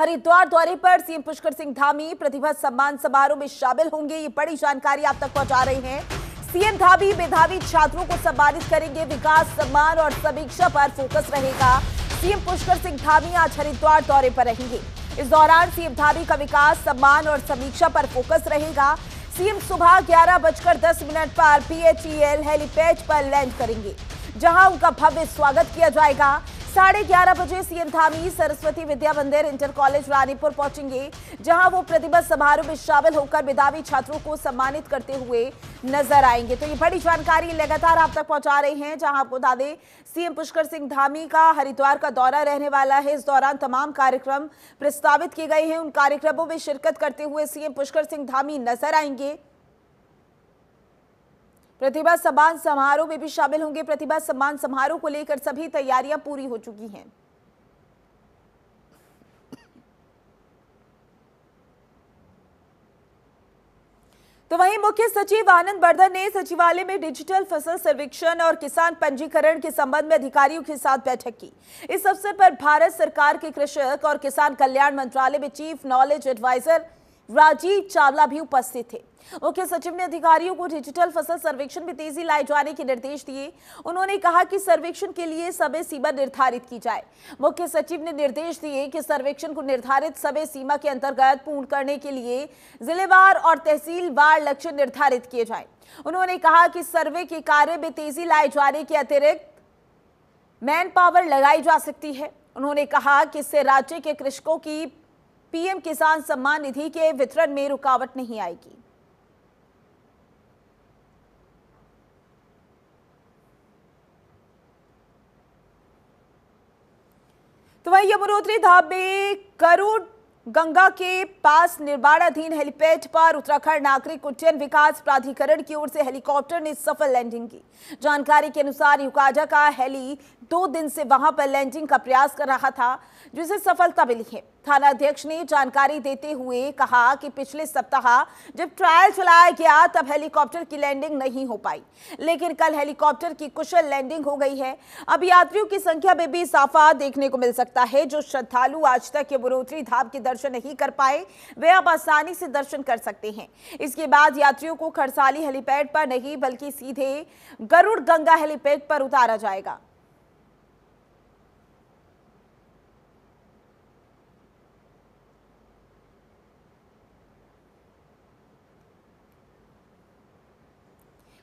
हरिद्वार दौरे पर सीएम पुष्कर सिंह धामी प्रतिभा सम्मान समारोह में शामिल होंगे। ये बड़ी जानकारी आप तक पहुंचा रहे हैं। सीएम धामी मेधावी छात्रों को सम्मानित करेंगे। विकास, सम्मान और समीक्षा पर फोकस रहेगा। सीएम पुष्कर सिंह धामी आज हरिद्वार दौरे पर रहेंगे। इस दौरान सीएम धामी का विकास, सम्मान और समीक्षा पर फोकस रहेगा। सीएम सुबह 11:10 पर PHEL हेलीपैड पर लैंड करेंगे, जहां उनका भव्य स्वागत किया जाएगा। 11:30 बजे सीएम धामी सरस्वती विद्या मंदिर इंटर कॉलेज रानीपुर पहुंचेंगे, जहां वो प्रतिभा समारोह में शामिल होकर मेधावी छात्रों को सम्मानित करते हुए नजर आएंगे। तो ये बड़ी जानकारी लगातार आप तक पहुंचा रहे हैं। जहां आपको बता दें, सीएम पुष्कर सिंह धामी का हरिद्वार का दौरा रहने वाला है। इस दौरान तमाम कार्यक्रम प्रस्तावित किए गए हैं। उन कार्यक्रमों में शिरकत करते हुए सीएम पुष्कर सिंह धामी नजर आएंगे। प्रतिभा सम्मान समारोह में भी शामिल होंगे। प्रतिभा सम्मान समारोह को लेकर सभी तैयारियां पूरी हो चुकी हैं। तो वहीं मुख्य सचिव आनंद बर्धन ने सचिवालय में डिजिटल फसल सर्वेक्षण और किसान पंजीकरण के संबंध में अधिकारियों के साथ बैठक की। इस अवसर पर भारत सरकार के कृषक और किसान कल्याण मंत्रालय में chief knowledge adviser Rajeev Chawla भी उपस्थित थे। मुख्य सचिव ने अधिकारियों को डिजिटल फसल सर्वेक्षण में तेजी लाए जाने के निर्देश दिए। उन्होंने कहा कि सर्वेक्षण के लिए समय सीमा निर्धारित की जाए। मुख्य सचिव ने निर्देश दिए कि सर्वेक्षण को निर्धारित समय सीमा के अंतर्गत पूर्ण करने के लिए जिलेवार और तहसीलवार लक्ष्य निर्धारित किए जाए। उन्होंने कहा कि सर्वे के कार्य में तेजी लाए जाने के अतिरिक्त मैन पावर लगाई जा सकती है। उन्होंने कहा कि इससे राज्य के कृषकों की पीएम किसान सम्मान निधि के वितरण में रुकावट नहीं आएगी। तो वहीं यमुनोत्री धाम में गरुड़ गंगा के पास निर्माणाधीन हेलीपैड पर उत्तराखंड नागरिक उड्डयन विकास प्राधिकरण की ओर से हेलीकॉप्टर ने सफल लैंडिंग की। जानकारी के अनुसार युकाजा का हेली 2 दिन से वहां पर लैंडिंग का प्रयास कर रहा था, जिसे सफलता मिली है। थाना अध्यक्ष ने जानकारी देते हुए कहा कि पिछले सप्ताह जब ट्रायल चलाया गया तब हेलीकॉप्टर की लैंडिंग नहीं हो पाई, लेकिन कल हेलीकॉप्टर की कुशल लैंडिंग हो गई है। अब यात्रियों की संख्या में भी इजाफा देखने को मिल सकता है। जो श्रद्धालु आज तक यमुनोत्री धाम के दर्शन नहीं कर पाए, वे अब आसानी से दर्शन कर सकते हैं। इसके बाद यात्रियों को खरसाली हेलीपैड पर नहीं बल्कि सीधे गरुड़ गंगा हेलीपैड पर उतारा जाएगा।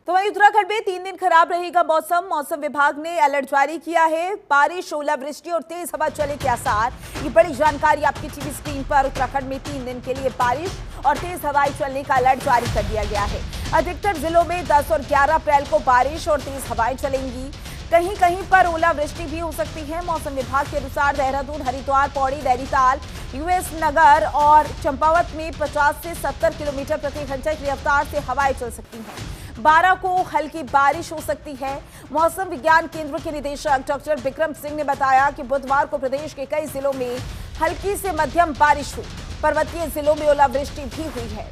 तो वहीं उत्तराखंड में 3 दिन खराब रहेगा मौसम। मौसम विभाग ने अलर्ट जारी किया है। बारिश, ओलावृष्टि और तेज हवा चलने के आसार। ये बड़ी जानकारी आपकी टीवी स्क्रीन पर। उत्तराखंड में 3 दिन के लिए बारिश और तेज हवाएं चलने का अलर्ट जारी कर दिया गया है। अधिकतर जिलों में 10 और 11 अप्रैल को बारिश और तेज हवाएं चलेंगी। कहीं कहीं पर ओलावृष्टि भी हो सकती है। मौसम विभाग के अनुसार देहरादून, हरिद्वार, पौड़ी, नैनीताल, यूएस नगर और चंपावत में 50 से 70 किलोमीटर प्रति घंटे की रफ्तार से हवाएं चल सकती हैं। 12 को हल्की बारिश हो सकती है। मौसम विज्ञान केंद्र के निदेशक डॉक्टर विक्रम सिंह ने बताया कि बुधवार को प्रदेश के कई जिलों में हल्की से मध्यम बारिश हुई। पर्वतीय जिलों में ओलावृष्टि भी हुई है।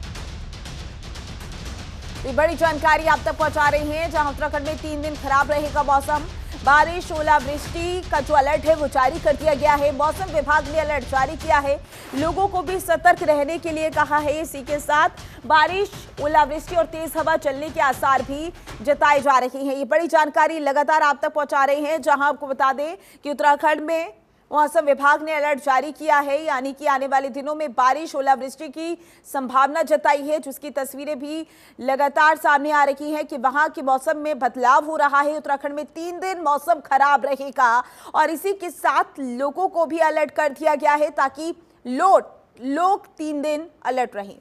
ये बड़ी जानकारी आप तक पहुंचा रहे हैं। जहां उत्तराखंड में 3 दिन खराब रहेगा मौसम। बारिश, ओलावृष्टि का जो अलर्ट है वो जारी कर दिया गया है। मौसम विभाग ने अलर्ट जारी किया है। लोगों को भी सतर्क रहने के लिए कहा है। इसी के साथ बारिश, ओलावृष्टि और तेज हवा चलने के आसार भी जताए जा रहे हैं। ये बड़ी जानकारी लगातार आप तक पहुंचा रहे हैं। जहां आपको बता दें कि उत्तराखंड में मौसम विभाग ने अलर्ट जारी किया है, यानी कि आने वाले दिनों में बारिश, ओलावृष्टि की संभावना जताई है, जिसकी तस्वीरें भी लगातार सामने आ रही हैं कि वहां के मौसम में बदलाव हो रहा है। उत्तराखंड में 3 दिन मौसम खराब रहेगा और इसी के साथ लोगों को भी अलर्ट कर दिया गया है ताकि लोग 3 दिन अलर्ट रहें।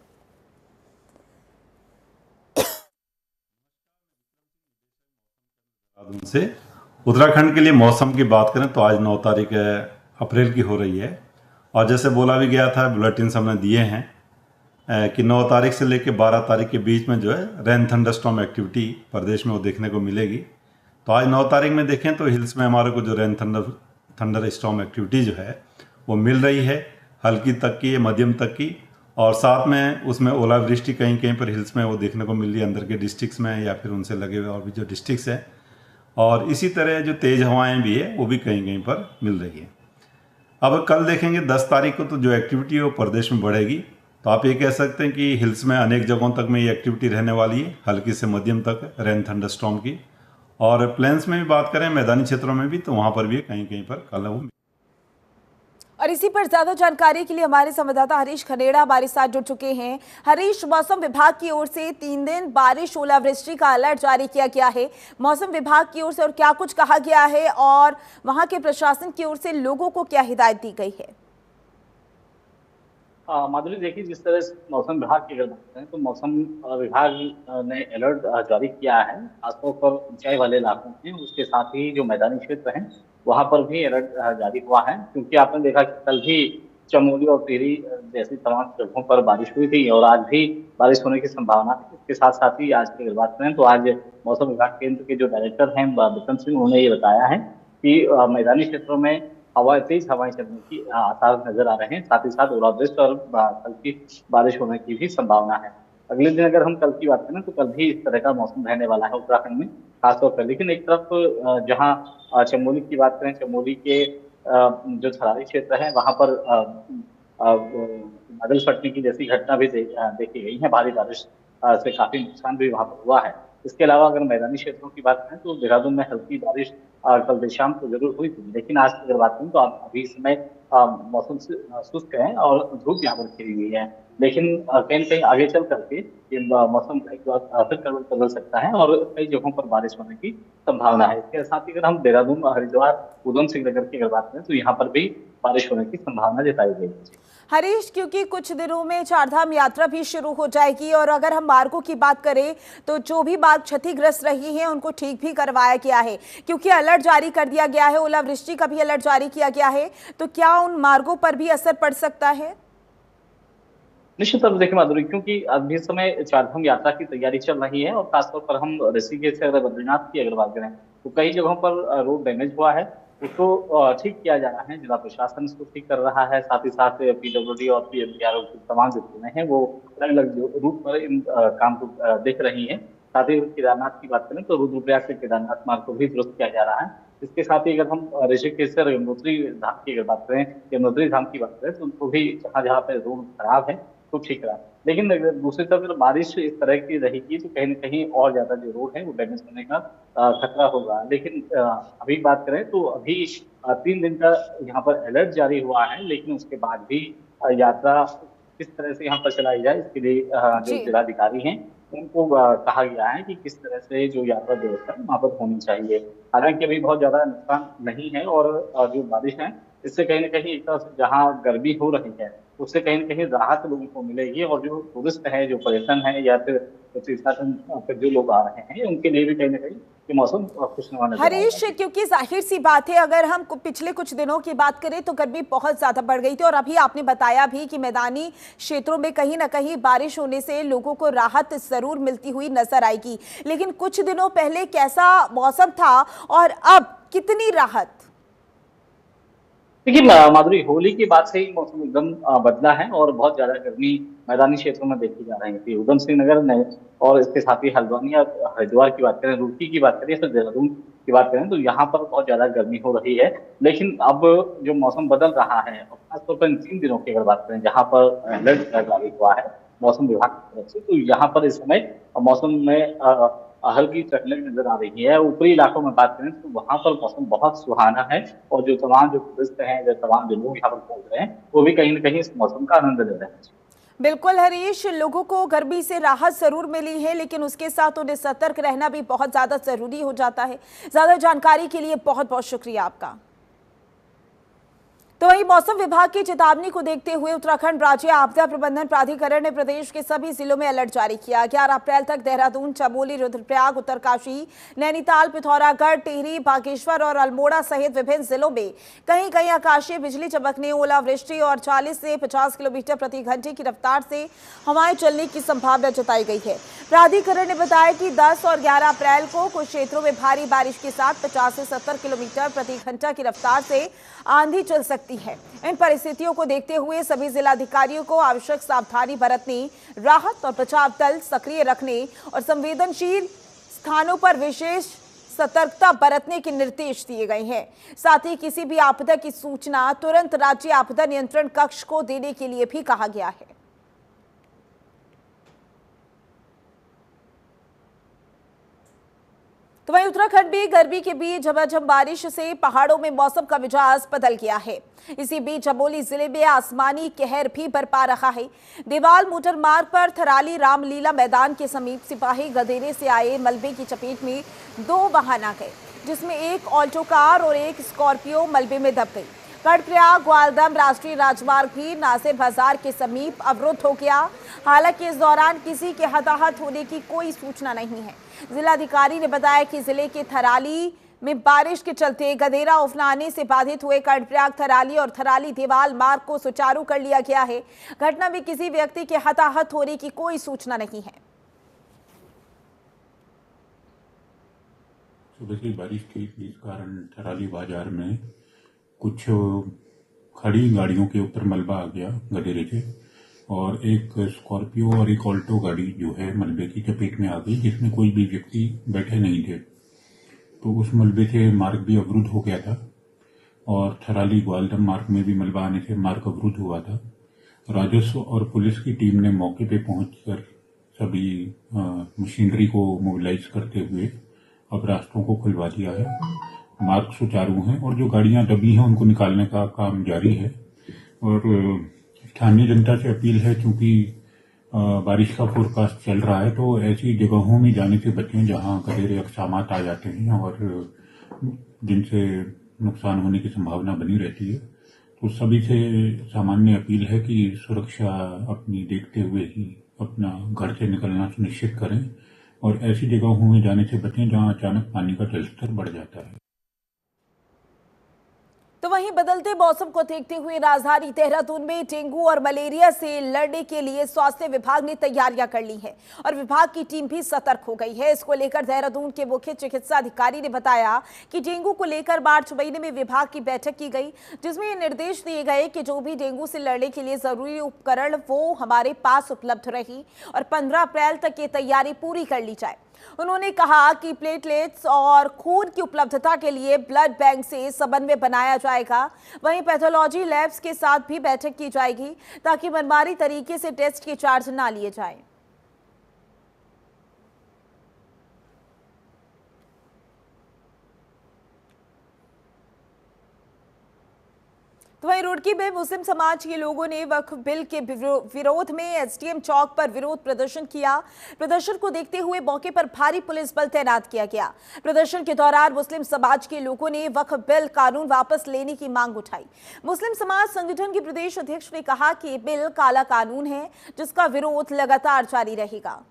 उनसे उत्तराखंड के लिए मौसम की बात करें तो आज 9 तारीख अप्रैल की हो रही है और जैसे बोला भी गया था, बुलेटिन हमने दिए हैं कि 9 तारीख से लेकर 12 तारीख के बीच में जो है रेन थंडरस्टॉर्म एक्टिविटी प्रदेश में वो देखने को मिलेगी। तो आज 9 तारीख में देखें तो हिल्स में हमारे को जो रेन थंडर स्टॉर्म एक्टिविटी जो है वो मिल रही है, हल्की तक की, मध्यम तक की, और साथ में उसमें ओलावृष्टि कहीं कहीं पर हिल्स में वो देखने को मिल रही है, अंदर के डिस्ट्रिक्ट्स में या फिर उनसे लगे हुए और भी जो डिस्ट्रिक्ट्स हैं। और इसी तरह जो तेज़ हवाएं भी है वो भी कहीं कहीं पर मिल रही है। अब कल देखेंगे 10 तारीख को तो जो एक्टिविटी है वो प्रदेश में बढ़ेगी। तो आप ये कह सकते हैं कि हिल्स में अनेक जगहों तक में ये एक्टिविटी रहने वाली है, हल्की से मध्यम तक रेन थंडरस्टॉर्म की। और प्लेन्स में भी बात करें, मैदानी क्षेत्रों में भी, तो वहाँ पर भी कहीं कहीं पर कल होंगे। और इसी पर ज्यादा जानकारी के लिए हमारे संवाददाता हरीश खनेड़ा हमारे साथ जुड़ चुके हैं। हरीश, मौसम विभाग की ओर से 3 दिन बारिश ओलावृष्टि का अलर्ट जारी किया गया है। मौसम विभाग की ओर से और क्या कुछ कहा गया है और वहां के प्रशासन की ओर से लोगों को क्या हिदायत दी गई है? माधुरी, देखिए, जिस तरह से मौसम विभाग की अगर बात करें तो मौसम विभाग ने अलर्ट जारी किया है, खासतौर पर ऊंचाई वाले इलाकों में, उसके साथ ही जो मैदानी क्षेत्र हैं वहां पर भी अलर्ट जारी हुआ है। क्योंकि आपने देखा कि कल भी चमोली और टिहरी जैसी तमाम जगहों पर बारिश हुई थी और आज भी बारिश होने की संभावना है। इसके साथ साथ ही आज की अगर बात करें तो आज मौसम विभाग केंद्र के जो डायरेक्टर हैं बिपिन सिंह, उन्होंने ये बताया है कि मैदानी क्षेत्रों में तेज हवाएं चलने की आसार नजर आ रहे हैं। साथ ही साथ ओलावृष्टि और हल्की बारिश होने की भी संभावना है। अगले दिन अगर हम कल की बात करें तो कल भी इस तरह का मौसम रहने वाला है उत्तराखंड में खासतौर पर। लेकिन एक तरफ जहां चमोली की बात करें, चमोली के जो थरारी क्षेत्र है वहां पर बादल फटने की जैसी घटना भी देखी गई है। भारी बारिश से काफी नुकसान भी वहां पर हुआ है। इसके अलावा अगर मैदानी क्षेत्रों की बात करें तो देहरादून में हल्की बारिश कल देर शाम को जरूर हुई थी। लेकिन आज की अगर बात करें तो अभी इस समय मौसम शुष्क है और धूप यहाँ पर खिली हुई है। लेकिन कहीं न कहीं आगे चल करके ये मौसम एक बार फिर बदल सकता है और कई जगहों पर बारिश होने की संभावना है। इसके साथ ही अगर हम देहरादून, हरिद्वार, उधम सिंह नगर की अगर बात करें तो यहाँ पर भी बारिश होने की संभावना जताई गई है। हरीश, क्योंकि कुछ दिनों में चारधाम यात्रा भी शुरू हो जाएगी और अगर हम मार्गों की बात करें तो जो भी मार्ग क्षतिग्रस्त रही हैं उनको ठीक भी करवाया गया है, क्योंकि अलर्ट जारी कर दिया गया है, ओलावृष्टि का भी अलर्ट जारी किया गया है। तो क्या उन मार्गों पर भी असर पड़ सकता है? निश्चित तौर पर देखिए माधुरी, क्योंकि अभी समय चारधाम यात्रा की तैयारी चल रही है और खासतौर पर हम ऋषिकेश से अगर बद्रीनाथ की अगर बात करें तो कई जगहों पर रोड डैमेज हुआ है, उसको ठीक किया जा रहा है। जिला प्रशासन इसको ठीक कर रहा है। साथ ही साथ पीडब्ल्यूडी और पीएमडीआरओ की तमाम जो टीमें हैं वो अलग अलग रूट पर इन काम को देख रही है। साथ ही केदारनाथ की बात करें तो रुद्रप्रयाग से केदारनाथ मार्ग को भी दुरुस्त किया जा रहा है। इसके साथ ही अगर हम ऋषिकेश से यमुनोत्री धाम की अगर बात करें, यमुनोत्री धाम की बात करें तो उनको भी जहाँ जहाँ पे रोड खराब है तो ठीक रहा। लेकिन दूसरी तरफ अगर बारिश इस तरह की रहेगी तो कहीं न कहीं और ज्यादा जो रोड है वो डैमेज होने का खतरा होगा। लेकिन अभी बात करें तो अभी 3 दिन का यहाँ पर अलर्ट जारी हुआ है। लेकिन उसके बाद भी यात्रा किस तरह से यहाँ पर चलाई जाए इसके लिए जो जिलाधिकारी हैं उनको कहा गया है कि किस तरह से जो यात्रा व्यवस्था है वहाँ पर होनी चाहिए। हालांकि अभी बहुत ज्यादा नुकसान नहीं है और जो बारिश है इससे कहीं न कहीं एक तरह से जहाँ गर्मी हो रही है उससे कहीं न कहीं राहत लोगों को मिलेगी और जो टूरिस्ट है, जो पर्यटन है या फिर तीर्थाटन पर जो लोग आ रहे हैं उनके लिए भी कहीं न कहीं ये मौसम खुशनुमा नजर हरीश, क्योंकि जाहिर सी बात है अगर हम पिछले कुछ दिनों की बात करें तो गर्मी बहुत ज्यादा बढ़ गई थी और अभी आपने बताया भी कि मैदानी क्षेत्रों में कहीं ना कहीं बारिश होने से लोगों को राहत जरूर मिलती हुई नजर आएगी। लेकिन कुछ दिनों पहले कैसा मौसम था और अब कितनी राहत? देखिए माधुरी, होली के बाद से ही मौसम एकदम बदला है और बहुत ज्यादा गर्मी मैदानी क्षेत्रों में देखी जा रही थी। उधम सिंह नगर में और इसके साथ ही हल्द्वानी या हरिद्वार की बात करें, रुड़की की बात करें या फिर देहरादून की बात करें तो यहाँ पर बहुत ज्यादा गर्मी हो रही है। लेकिन अब जो मौसम बदल रहा है और खासतौर पर इन 3 दिनों की अगर बात करें जहाँ पर अलर्ट जारी हुआ है मौसम विभाग की तरफ से, तो यहाँ पर इस समय मौसम में हल्की चटने नजर आ रही है। ऊपरी इलाकों में बात करें तो वहां पर मौसम बहुत सुहाना है और जो तमाम जो टूरिस्ट हैं, जो तमाम जो लोग यहाँ पर पहुंच रहे हैं वो भी कहीं न कहीं इस मौसम का आनंद ले रहे हैं। बिल्कुल हरीश, लोगों को गर्मी से राहत जरूर मिली है लेकिन उसके साथ उन्हें सतर्क रहना भी बहुत ज्यादा जरूरी हो जाता है। ज्यादा जानकारी के लिए बहुत बहुत शुक्रिया आपका। तो वही मौसम विभाग की चेतावनी को देखते हुए उत्तराखंड राज्य आपदा प्रबंधन प्राधिकरण ने प्रदेश के सभी जिलों में अलर्ट जारी किया। 11 अप्रैल तक देहरादून, चमोली, रुद्रप्रयाग, उत्तरकाशी, नैनीताल, पिथौरागढ़, टिहरी, बागेश्वर और अल्मोड़ा सहित विभिन्न जिलों में कहीं कहीं आकाशीय बिजली चमकने, ओलावृष्टि और 40 से 50 किलोमीटर प्रति घंटे की रफ्तार से हवाएं चलने की संभावना जताई गई है। प्राधिकरण ने बताया कि 10 और 11 अप्रैल को कुछ क्षेत्रों में भारी बारिश के साथ 50 से 70 किलोमीटर प्रति घंटा की रफ्तार से आंधी चल सकती है। इन परिस्थितियों को देखते हुए सभी जिलाधिकारियों को आवश्यक सावधानी बरतने, राहत और बचाव दल सक्रिय रखने और संवेदनशील स्थानों पर विशेष सतर्कता बरतने के निर्देश दिए गए हैं। साथ ही किसी भी आपदा की सूचना तुरंत राज्य आपदा नियंत्रण कक्ष को देने के लिए भी कहा गया है। तो वहीं उत्तराखंड में गर्मी के बीच झमाझम बारिश से पहाड़ों में मौसम का मिजाज बदल गया है। इसी बीच चमोली जिले में आसमानी कहर भी बरपा रहा है। देवाल मोटर मार्ग पर थराली रामलीला मैदान के समीप सिपाही गधेरे से आए मलबे की चपेट में 2 वाहन आ गए, जिसमें एक ऑल्टो कार और एक स्कॉर्पियो मलबे में दब गई। कर्णप्रयाग ग्वालदम राष्ट्रीय राजमार्ग भी नासिर बाजार के समीप अवरुद्ध हो गया। हालांकि इस दौरान किसी के हताहत होने की कोई सूचना नहीं है। जिलाधिकारी ने बताया कि जिले के थराली में बारिश के चलते गधेरा उफनाने से बाधित हुए कर्णप्रयाग थराली और थराली देवाल मार्ग को सुचारू कर लिया गया है। घटना में किसी व्यक्ति के हताहत होने की कोई सूचना नहीं है। सुबह से बारिश के कारण थराली बाजार में कुछ खड़ी गाड़ियों के ऊपर मलबा आ गया गधेरे से, और एक स्कॉर्पियो और एक ऑल्टो गाड़ी जो है मलबे की चपेट में आ गई, जिसमें कोई भी व्यक्ति बैठे नहीं थे। तो उस मलबे से मार्ग भी अवरुद्ध हो गया था और थराली ग्वालदम मार्ग में भी मलबा आने से मार्ग अवरुद्ध हुआ था। राजस्व और पुलिस की टीम ने मौके पे पहुंचकर सभी मशीनरी को मोबिलाइज करते हुए अब रास्तों को खुलवा दिया है। मार्ग सुचारू हैं और जो गाड़ियां दबी हैं उनको निकालने का काम जारी है। और स्थानीय जनता से अपील है, क्योंकि बारिश का फोरकास्ट चल रहा है, तो ऐसी जगहों में जाने से बचें जहां गधेरे अकस्मात आ जाते हैं और जिनसे नुकसान होने की संभावना बनी रहती है। तो सभी से सामान्य अपील है कि सुरक्षा अपनी देखते हुए ही अपना घर से निकलना सुनिश्चित करें और ऐसी जगहों में जाने से बचें जहां अचानक पानी का जलस्तर बढ़ जाता है। तो वहीं बदलते मौसम को देखते हुए राजधानी देहरादून में डेंगू और मलेरिया से लड़ने के लिए स्वास्थ्य विभाग ने तैयारियां कर ली हैं और विभाग की टीम भी सतर्क हो गई है। इसको लेकर देहरादून के मुख्य चिकित्सा अधिकारी ने बताया कि डेंगू को लेकर मार्च महीने में विभाग की बैठक की गई, जिसमें ये निर्देश दिए गए कि जो भी डेंगू से लड़ने के लिए जरूरी उपकरण वो हमारे पास उपलब्ध रही और 15 अप्रैल तक ये तैयारी पूरी कर ली जाए। उन्होंने कहा कि प्लेटलेट्स और खून की उपलब्धता के लिए ब्लड बैंक से समन्वय बनाया जाएगा। वहीं पैथोलॉजी लैब्स के साथ भी बैठक की जाएगी ताकि मनमानी तरीके से टेस्ट के चार्ज ना लिए जाएं। तो वहीं रुड़की में मुस्लिम समाज के लोगों ने वक्फ बिल के विरोध में एसडीएम चौक पर विरोध प्रदर्शन किया। प्रदर्शन को देखते हुए मौके पर भारी पुलिस बल तैनात किया गया। प्रदर्शन के दौरान मुस्लिम समाज के लोगों ने वक्फ बिल कानून वापस लेने की मांग उठाई। मुस्लिम समाज संगठन के प्रदेश अध्यक्ष ने कहा कि ये बिल काला कानून है, जिसका विरोध लगातार जारी रहेगा।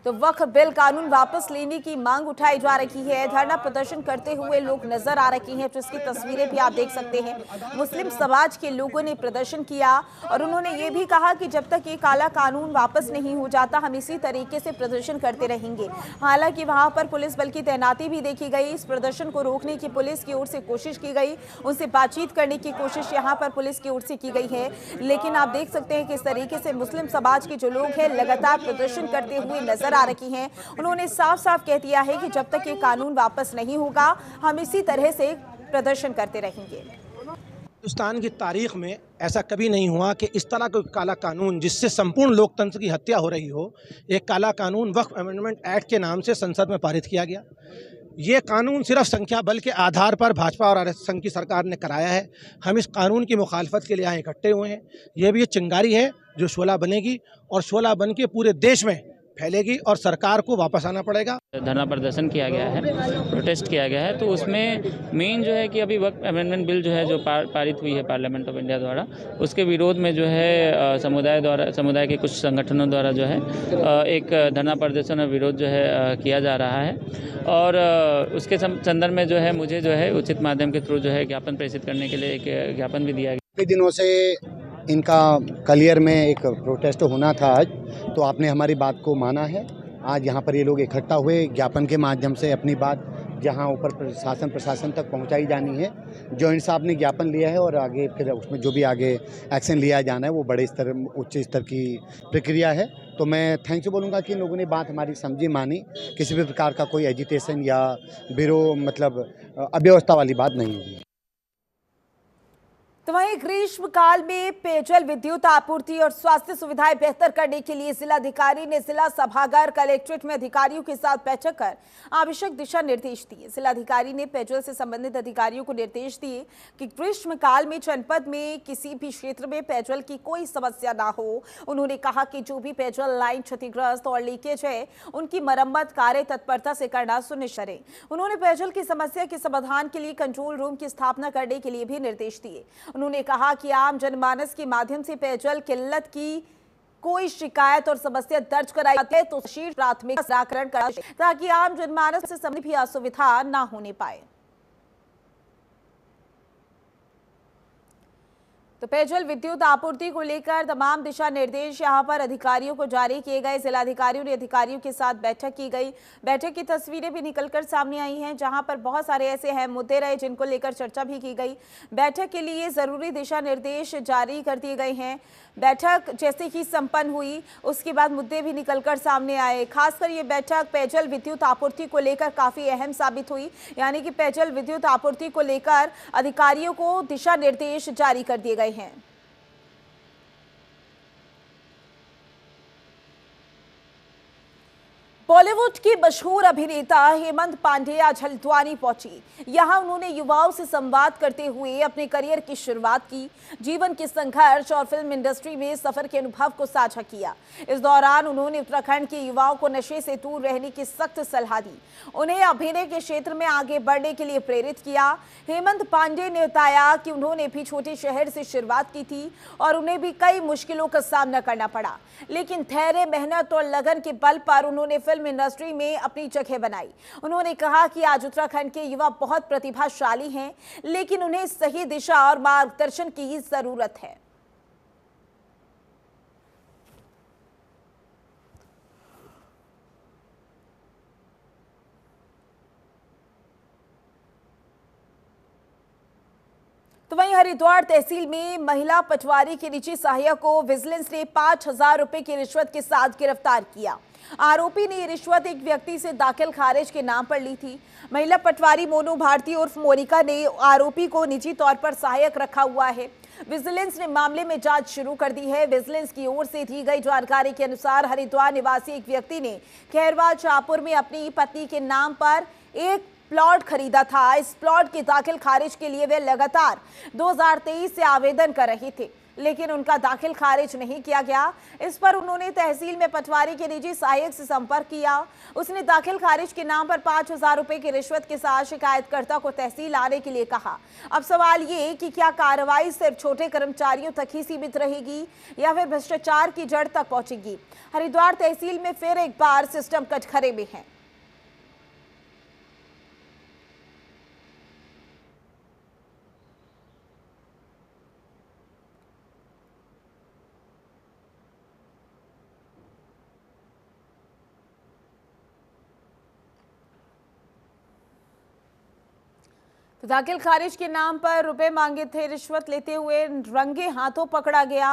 तो वक्फ बिल कानून वापस लेने की मांग उठाई जा रही है। धरना प्रदर्शन करते हुए लोग नजर आ रहे हैं, जिसकी तस्वीरें भी आप देख सकते हैं। मुस्लिम समाज के लोगों ने प्रदर्शन किया और उन्होंने ये भी कहा कि जब तक ये काला कानून वापस नहीं हो जाता हम इसी तरीके से प्रदर्शन करते रहेंगे। हालांकि वहां पर पुलिस बल की तैनाती भी देखी गई। इस प्रदर्शन को रोकने की पुलिस की ओर से कोशिश की गई, उनसे बातचीत करने की कोशिश यहाँ पर पुलिस की ओर से की गई है। लेकिन आप देख सकते हैं कि इस तरीके से मुस्लिम समाज के जो लोग हैं लगातार प्रदर्शन करते हुए नजर आ रही हैं। उन्होंने साफ साफ कह दिया है कि जब तक ये कानून वापस नहीं होगा हम इसी तरह से प्रदर्शन करते रहेंगे। हिंदुस्तान की तारीख में ऐसा कभी नहीं हुआ कि इस तरह का काला कानून जिससे संपूर्ण लोकतंत्र की हत्या हो रही हो, एक काला कानून वक्फ अमेंडमेंट एक्ट के नाम से संसद में पारित किया गया। ये कानून सिर्फ संख्या बल के आधार पर भाजपा और आरएसएस संघ की सरकार ने कराया है। हम इस कानून की मुखालफत के लिए यहाँ इकट्ठे हुए हैं। ये भी चिंगारी है जो शोला बनेगी और शोला बन के पूरे देश में फैलेगी और सरकार को वापस आना पड़ेगा। धरना प्रदर्शन किया गया है, प्रोटेस्ट किया गया है। तो उसमें मेन जो है कि अभी वक्फ अमेंडमेंट बिल जो है जो पारित हुई है पार्लियामेंट ऑफ इंडिया द्वारा, उसके विरोध में जो है समुदाय के कुछ संगठनों द्वारा जो है एक धरना प्रदर्शन और विरोध जो है किया जा रहा है। और उसके संदर्भ में जो है मुझे जो है उचित माध्यम के थ्रू जो है ज्ञापन प्रेषित करने के लिए एक ज्ञापन भी दिया गया। कई दिनों से इनका कलियर में एक प्रोटेस्ट होना था आज, तो आपने हमारी बात को माना है। आज यहाँ पर ये लोग इकट्ठा हुए ज्ञापन के माध्यम से अपनी बात जहां ऊपर शासन प्रशासन तक पहुंचाई जानी है। जॉइंट साहब ने ज्ञापन लिया है और आगे फिर उसमें जो भी आगे एक्शन लिया जाना है वो बड़े स्तर उच्च स्तर की प्रक्रिया है। तो मैं थैंक यू बोलूँगा कि इन लोगों ने बात हमारी समझी, मानी। किसी भी प्रकार का कोई एजिटेशन या मतलब अव्यवस्था वाली बात नहीं हुई। तो वहीं ग्रीष्म काल में पेयजल, विद्युत आपूर्ति और स्वास्थ्य सुविधाएं बेहतर करने के लिए जिलाधिकारी ने जिला सभागार कलेक्ट्रेट में अधिकारियों के साथ बैठक कर आवश्यक दिशा निर्देश दिए। जिलाधिकारी ने पेयजल से संबंधित अधिकारियों को निर्देश दिए कि ग्रीष्म काल में जनपद में किसी भी क्षेत्र में पेयजल की कोई समस्या ना हो। उन्होंने कहा कि जो भी पेयजल लाइन क्षतिग्रस्त और लीकेज है उनकी मरम्मत कार्य तत्परता से करना सुनिश्चित करें। उन्होंने पेयजल की समस्या के समाधान के लिए कंट्रोल रूम की स्थापना करने के लिए भी निर्देश दिए। उन्होंने कहा कि आम जनमानस के माध्यम से पेयजल किल्लत की कोई शिकायत और समस्या दर्ज कराई जाती है तो शीर्ष प्राथमिक निराकरण करा ताकि आम जनमानस से संबंधित भी असुविधा ना होने पाए। तो पेयजल विद्युत आपूर्ति को लेकर तमाम दिशा निर्देश यहां पर अधिकारियों को जारी किए गए। जिलाधिकारियों ने अधिकारियों के साथ बैठक की गई। बैठक की तस्वीरें भी निकलकर सामने आई हैं जहां पर बहुत सारे ऐसे अहम मुद्दे रहे जिनको लेकर चर्चा भी की गई। बैठक के लिए जरूरी दिशा निर्देश जारी कर दिए गए हैं। बैठक जैसे ही संपन्न हुई उसके बाद मुद्दे भी निकलकर सामने आए। खासकर ये बैठक पेयजल विद्युत आपूर्ति को लेकर काफी अहम साबित हुई, यानी कि पेयजल विद्युत आपूर्ति को लेकर अधिकारियों को दिशा निर्देश जारी कर दिए गए हैं। बॉलीवुड की मशहूर अभिनेता हेमंत पांडे आज हल्द्वानी पहुंची। यहां उन्होंने युवाओं से संवाद करते हुए अपने करियर की शुरुआत की, जीवन के संघर्ष और फिल्म इंडस्ट्री में सफर के अनुभव को साझा किया। इस दौरान उन्होंने उत्तराखंड के युवाओं को नशे से दूर रहने की सख्त सलाह दी, उन्हें अभिनय के क्षेत्र में आगे बढ़ने के लिए प्रेरित किया। हेमंत पांडे ने बताया कि उन्होंने भी छोटे शहर से शुरुआत की थी और उन्हें भी कई मुश्किलों का सामना करना पड़ा, लेकिन धैर्य, मेहनत और लगन के बल पर उन्होंने फिल्म इंडस्ट्री में अपनी जगह बनाई। उन्होंने कहा कि आज उत्तराखंड के युवा बहुत प्रतिभाशाली हैं, लेकिन उन्हें सही दिशा और मार्गदर्शन की जरूरत है। तो वहीं हरिद्वार तहसील में महिला पटवारी के निजी सहायक को विजिलेंस ने 5,000 रुपए की रिश्वत के साथ गिरफ्तार किया। आरोपी ने ये रिश्वत एक व्यक्ति से दाखिल खारिज के नाम पर ली थी। महिला पटवारी मोनू भारती उर्फ मोनिका ने आरोपी को निजी तौर पर सहायक रखा हुआ है। विजिलेंस ने मामले में जांच शुरू कर दी है। विजिलेंस की ओर से दी गई जानकारी के अनुसार हरिद्वार निवासी एक व्यक्ति ने खैरवाल शाहपुर में अपनी पत्नी के नाम पर एक प्लॉट खरीदा था। इस प्लॉट के दाखिल खारिज के लिए वे लगातार 2023 से आवेदन कर रहे थे, लेकिन उनका दाखिल खारिज नहीं किया गया। इस पर उन्होंने तहसील में पटवारी के निजी सहायक से संपर्क किया। उसने दाखिल खारिज के नाम पर 5,000 रुपए की रिश्वत के साथ शिकायतकर्ता को तहसील आने के लिए कहा। अब सवाल ये कि क्या कार्रवाई सिर्फ छोटे कर्मचारियों तक ही सीमित रहेगी या फिर भ्रष्टाचार की जड़ तक पहुंचेगी। हरिद्वार तहसील में फिर एक बार सिस्टम कटघरे में है। तो दाखिल खारिज के नाम पर रुपए मांगे थे, रिश्वत लेते हुए रंगे हाथों पकड़ा गया।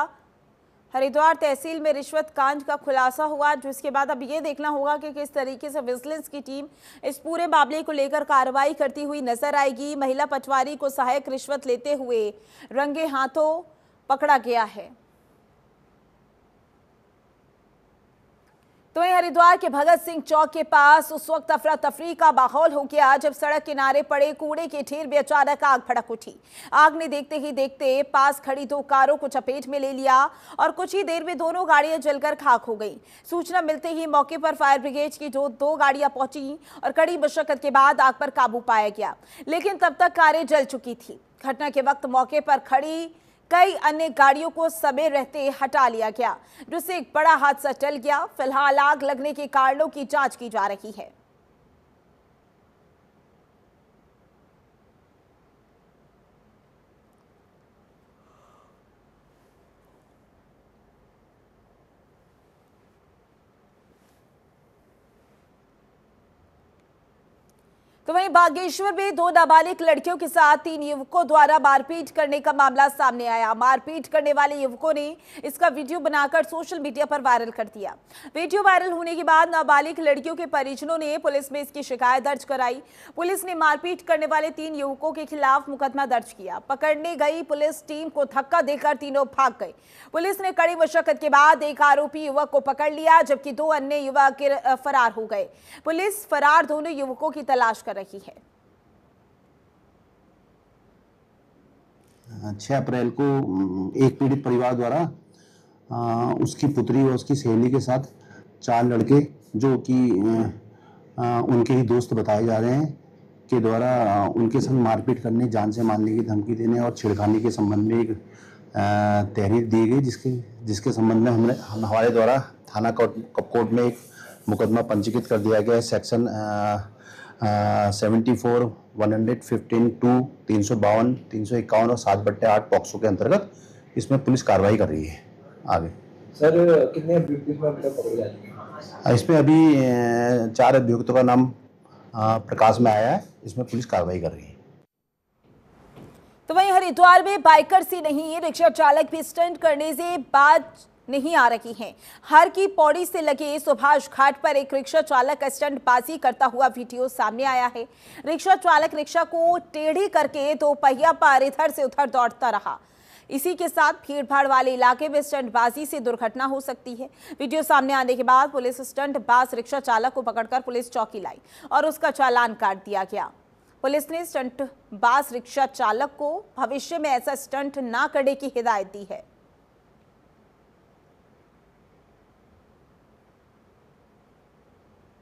हरिद्वार तहसील में रिश्वत कांड का खुलासा हुआ, जिसके बाद अब ये देखना होगा कि किस तरीके से विजिलेंस की टीम इस पूरे मामले को लेकर कार्रवाई करती हुई नजर आएगी। महिला पटवारी को सहायक रिश्वत लेते हुए रंगे हाथों पकड़ा गया है। तो वहीं हरिद्वार के भगत सिंह चौक के पास उस वक्त अफरा तफरी का माहौल हो गया जब सड़क किनारे पड़े कूड़े के ढेर में अचानक आग भड़क उठी। आग ने देखते ही देखते पास खड़ी 2 कारों को चपेट में ले लिया और कुछ ही देर में दोनों गाड़ियां जलकर खाक हो गई। सूचना मिलते ही मौके पर फायर ब्रिगेड की जो 2 गाड़ियां पहुंची और कड़ी मशक्कत के बाद आग पर काबू पाया गया, लेकिन तब तक कारें जल चुकी थी। घटना के वक्त मौके पर खड़ी कई अन्य गाड़ियों को समय रहते हटा लिया गया, जिससे एक बड़ा हादसा टल गया। फिलहाल आग लगने के कारणों की जांच की जा रही है। तो वहीं बागेश्वर में 2 नाबालिग लड़कियों के साथ 3 युवकों द्वारा मारपीट करने का मामला सामने आया। मारपीट करने वाले युवकों ने इसका वीडियो बनाकर सोशल मीडिया पर वायरल कर दिया। वीडियो वायरल होने के बाद नाबालिग लड़कियों के परिजनों ने पुलिस में इसकी शिकायत दर्ज कराई। पुलिस ने मारपीट करने वाले 3 युवकों के खिलाफ मुकदमा दर्ज किया। पकड़ने गई पुलिस टीम को धक्का देकर तीनों भाग गए। पुलिस ने कड़ी मशक्कत के बाद एक आरोपी युवक को पकड़ लिया, जबकि 2 अन्य युवक फरार हो गए। पुलिस फरार दोनों युवकों की तलाश कर रही है। 6 अप्रैल को एक पीड़ित परिवार द्वारा उसकी पुत्री और उसकी सहेली के साथ 4 लड़के जो कि उनके ही दोस्त बताए जा रहे हैं के द्वारा उनके संग मारपीट करने, जान से मारने की धमकी देने और छेड़खानी के संबंध में एक तहरीर दी गई, जिसके संबंध में हमारे द्वारा थाना कोर्ट में एक मुकदमा पंजीकृत कर दिया गया है। सेक्शन 74, 115, 2, 352, 351 और 7/8 पॉक्सो के अंतर्गत इसमें पुलिस कार्रवाई कर रही है। आगे सर कितने अभियुक्त पकड़े जाएंगे? इसमें अभी 4 अभियुक्तों का नाम प्रकाश में आया है। इसमें पुलिस कार्रवाई कर रही है। तो वहीं हरिद्वार में बाइकर्स ही नहीं, रिक्शा चालक भी स्टंट करने से बाज नहीं आ रही हैं। हर की पौड़ी से लगे सुभाष घाट पर एक रिक्शा चालक स्टंटबाजी करता हुआ वीडियो सामने आया है। रिक्शा चालक रिक्शा को टेढ़ी करके 2 पहिया पर इधर से उधर दौड़ता रहा। इसी के साथ भीड़भाड़ वाले इलाके में स्टंटबाजी से दुर्घटना हो सकती है। वीडियो सामने आने के बाद पुलिस स्टंटबाज रिक्शा चालक को पकड़कर पुलिस चौकी लाई और उसका चालान काट दिया गया। पुलिस ने स्टंटबाज रिक्शा चालक को भविष्य में ऐसा स्टंट ना करने की हिदायत दी है।